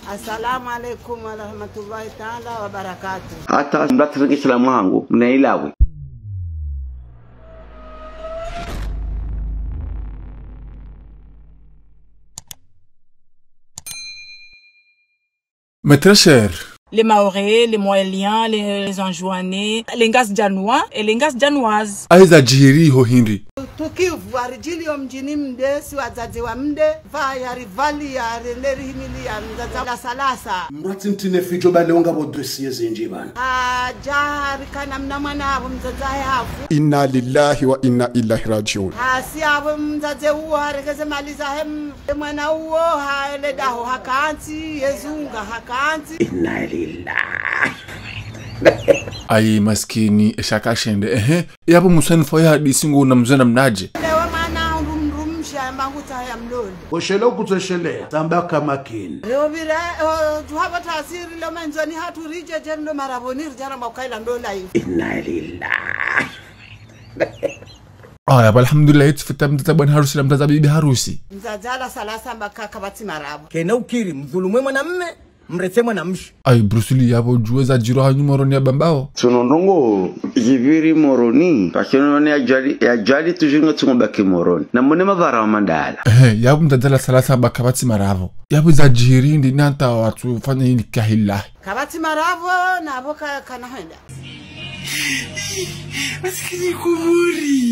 Assalamu alaikum wa rahmatullahi ta'ala wa barakatuh. Hata mdatri Islamu wangu mnailawe. Mais très cher. Les Maoris, les Moéliens, les Anjouanais, les Ngas Djanois et les Ngas Djanoises. Aiza jiri ho hindi. Tukivu arijili mjini mde si wazazi wa mde va ya rivali ya reneri himili ya mzaza la salasa. Mrati mtine fito bale unga bo dossier zenji bana. Jahari kana mnamwana abo mzaza hafu. Inna lillahi wa inna ilahi rajiun. Si abo mzaze uo harekeze maliza hem mwana uo haele daho hakanti yezunga hakanti. Inna lillahi. Ai maskini shakashende yapo musani foya hadisi ngo namzana mnaje lewa mana rumsha mbanguta ya mloli oshelo kutoshelea tamba kama kini leo bira tuhaba tasiri lo manzani hatu rije jendo marabonir jana makaila ndola hivi. Inna lillahi. Ya alhamdulillah itfita mtatabani harusi na mtaza bibi harusi mzazala salasa mbaka kabati marabu kena ukiri mdhulume mwanamume mrethe na mshi. Ai Brusili yabo juweza jiro hanyu moroni ya bambao Tunondongo jibiri moroni pakino ya jali tujinga tungobaki moroni na mbone mavara wa mandala. Yabo mtadala salasa bakabati maravo yabo za jiri ndi nanta watu fanya hini kahilahi kabati maravo na aboka kanahenda. Masikini kuburi.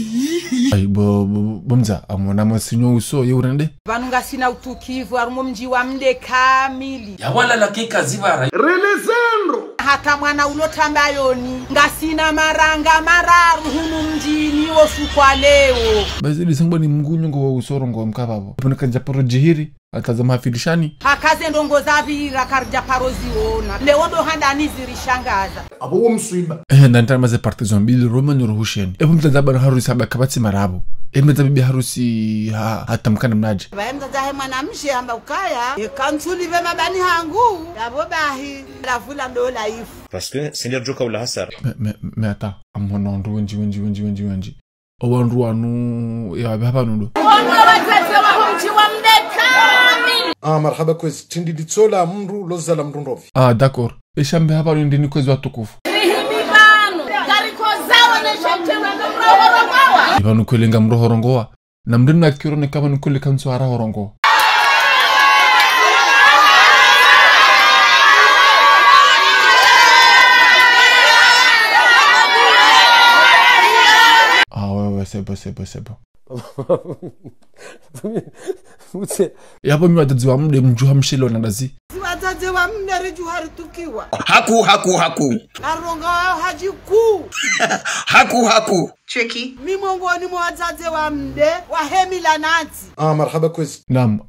Ai bomza amona masinyo uso yeurende Vanunga sina utukivu arumo mji wa mde kamili. Ya wala lakika zibara. Relezendo. Hata mwana ulotamba yoni. Ngasina maranga mararu hunu mjini osukwa leo. bazili sangba ni mgunyo ngo usoro ngo mkababo poneka japoro jihiri atazama filishani Hakaze ndongo zavira karja parozi ona. Leo ndo handa nizirishangaza. Abo msiba. ndantara maze partizan bil roman ruhushen mtazaba harusi haba kabati marabo mtaza bibi harusi hata mkana mnaje Bae mzazahe mwanamshi amba ukaya kansuli vema bani hangu yabo bahi lavula ndola ifu. Parce que Seigneur Joka ou la hasar. mais ata amona ndu wenji owandu anu ya baba nundo Marhaba kwezi tindi ditsola mndu lozala mndundovi. D'accord eshambe hapa ndini kwezi watukufu Ibanu kwelenga mrohorongoa na mdeni na kirone kama nukule kansu harahorongoa ouais c'est bon Yabo mwadadzi wa mde mjuha mshilo na dazi Wazazi wa mnere juhari tukiwa Haku. Aronga hajiku Haku. Cheki mimongoni mwa wazazi wa mde wa hemila nanti. Marhaba kwezi. Naam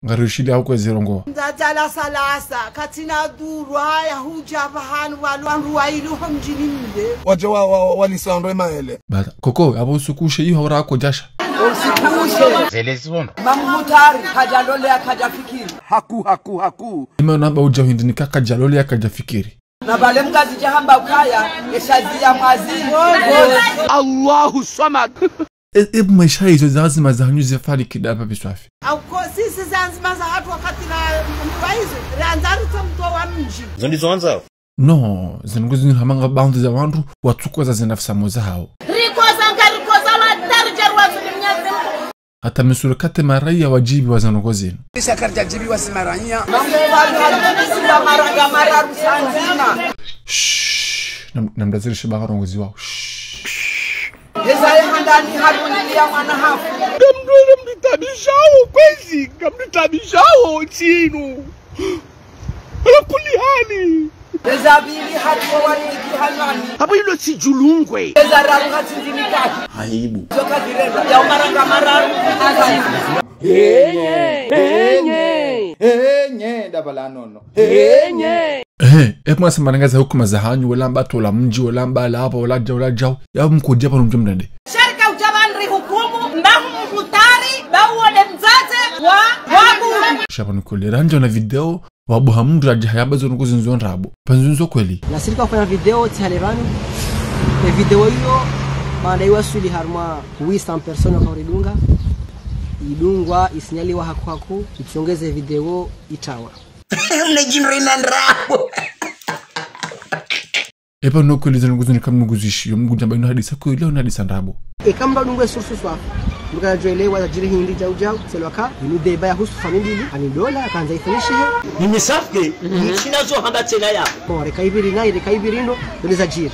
ngarishidi au kwezi rongo Mzazala salasa katina duru haya huja bahanu walu wa ilu mjini mde Waje walisandwe maele. bata koko yabo sukushe hiyo hora ko jasha Mamutari kajalole akajafikiri. Haku. ime namba uja hindi nikaka jalole akajafikiri Na bale mkazi jahamba ukaya yeshazia mwazimu. Allahu samad. Ebu maisha hizo lazima zanyu zifali kidapa biswafi au kwa sisi zanzima za hatu wakati na mbaizo ranzari mto wa mji Zondi zonza. no zinguzi ni hamanga bounds za wandu watukoza zinafisa moza hao hata misurukate maraia wajibi wazanogo zinu Kisha karja jibi wasimaranya. Mambo wali maranga mararu sanzima. namdaziri shibaga rongozi wao Yezaye handani haruni ya mwana hafu. Kamnitabishao chinu. Kuli hali. Yezabili hatu wariki halani. Hapo hilo si julungwe. Yezararu hati zinikaki. Aibu. Zoka direnda ya maranga mararu. Nye dabala nono. Ekuma samanangaza hukuma za hanyu walamba tola mji walamba lapa wala jao ya mkodi hapa mjumdade Sharika ujabandri hukumu mbahu mkutari bahu wade mzate wabu shapa nikoli ranja na video wabu hamundu raja hayaba zonoko zinzon rabo panzunzo kweli nasirika kufanya video tihalevanu video hiyo maana iwasuli harma 800 personnes kwa idungwa isinyaliwa haku ikiongeze video itawa Mnajimrina ndrabo. Epa no kweli zanguzo ni kama nguzishio mgunja baino hadisa kweli au hadisa ndabo. Kamba dungwe sursu swafu. Nduka joelewa za jiri hindi jau jau selwaka ni deba ya husu famili ani dola kanza ifanishi ni misafke chinazo hamba tena ya kwa rekaibiri na rekaibiri ndo za jiri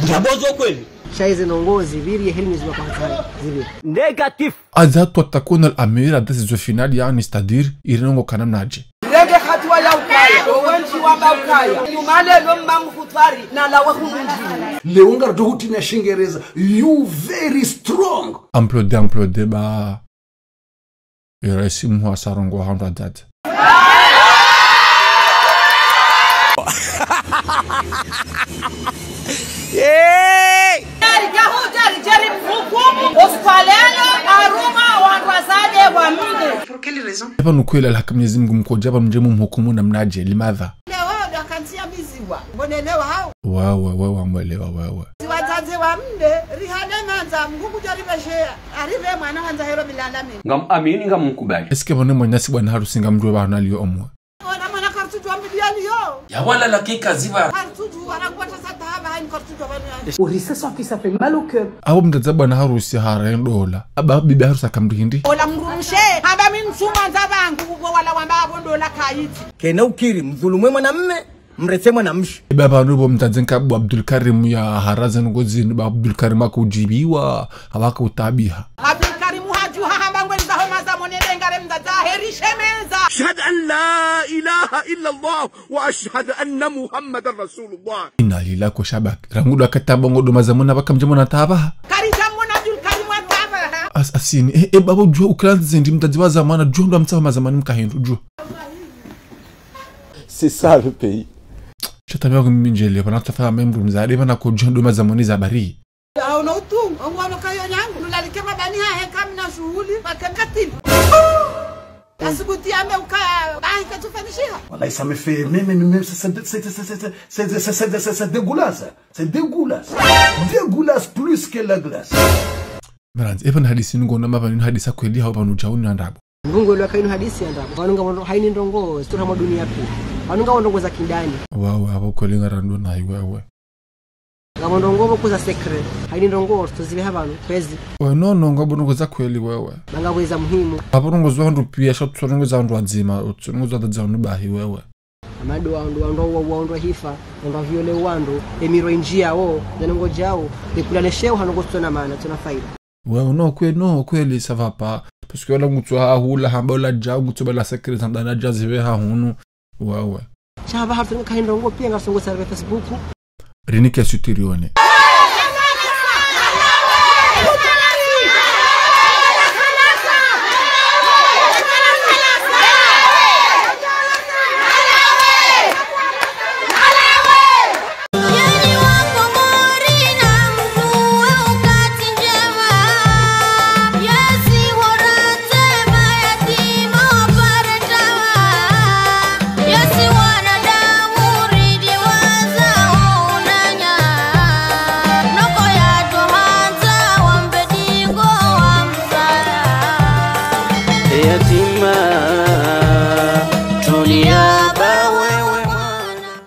ndabozo kweli shaize nongozi viri helmi zwa kwa ziviri negatif azatu takuna al-amira dasizo finali yani stadir irinongo kana mnaje ndege hatua ya ukaya wenchi wa ukaya yumale lo mamkhutari na lawe hununjini leonga dohuti na shingereza you very strong amplode ba irasi mwa sarongo handa dad Jari mfukumu Australia aruma wandwazaje wa mide. Pour quelle raison? Epa nukwela la Mwenyezi Mungu mkoja mjemu mhukumu na mnaje limadha. Leo ndo akantia miziwa. Mbonelewa hao. Wewe mwelewa wewe. Siwazaze wa mde rihane manza Mungu jaribeshea. Arive mwana wanza hero milala mimi. Ngam amini ngam mkubali. Eske bone mwenyasi bwana harusi ngamjwe bana liyo omwe. Ona mwana kartuju wa milioni yo. Ya wala lakika ziva. Kartuju wanakuwa tasataba haini kartuju wa milioni. Urisa son fils a fait mal au cœur. Abo mtaza bwana harusi haren dola. Aba bibi harusi akamrindi. Ola mrumshe hamba mimi nsuma nzabangu kuko wala wamba abondola kaiti. Kena ukiri mdhulumu mwanamume mrete mwanamshi. Baba nubo mtazenka bu Abdul Karim ya haraza ngozini ba Abdul Karim akujibiwa abaka utabiha. Abdul Karim haju hamba ngwenza homa za monele ngare mzaza herishemeza. أشهد أن لا إله إلا الله وأشهد أن محمد رسول الله. Inna lillahi wa shabak. Rangudo akataba ngodo mazamuna baka mjamona tabaha. Karijamona Abdul Karim atabaha. Asini baba jua ukranzi ndi mtajiwa zamana jua ndo mtsawa mazamani mkahindu jua. C'est ça le pays. Chatabia kuminjele bana tafaa membru mzade bana ko jua ndo mazamani za bari. Au no tu, ngwana kayo nyangu nulalike mabani ha heka mna shughuli makakatini. Asubuti ame ukaya bahi katufanishiha. Wallahi ça me fait même c'est dégueulasse. C'est dégueulasse. Dégueulasse plus que la glace. Maranzi epan hadisi ngona mabani hadisa kweli hao banu jauni ndabo. Ndungo ile kaino hadisi ndabo. Wanunga haini ndongo stura mwa dunia pia. Wanunga ndongo za kindani. Wawe abo kweli ngarando na wewe. Ngamo ndongo kuza secret. Haini ndongo tuzibe habanu kwezi. No ngabo za kweli wewe. Bangabweza muhimu. Abo zo ndu pia shatu za ndu azima, utsongo za ndu bahi wewe. Amadu wandu hifa, wandu viole wandu, emiro injia o, zanongo jao, nikulale sheo hanongo tuna maana, tuna faida. Wewe no kweli ça va pas parce que la mutsu ha hula hamba la jao mutsu bala secret ndana jaziwe ha hunu wewe. Chaba hartu kaindongo pia ngasongo serve Facebook. Rinike sutirione.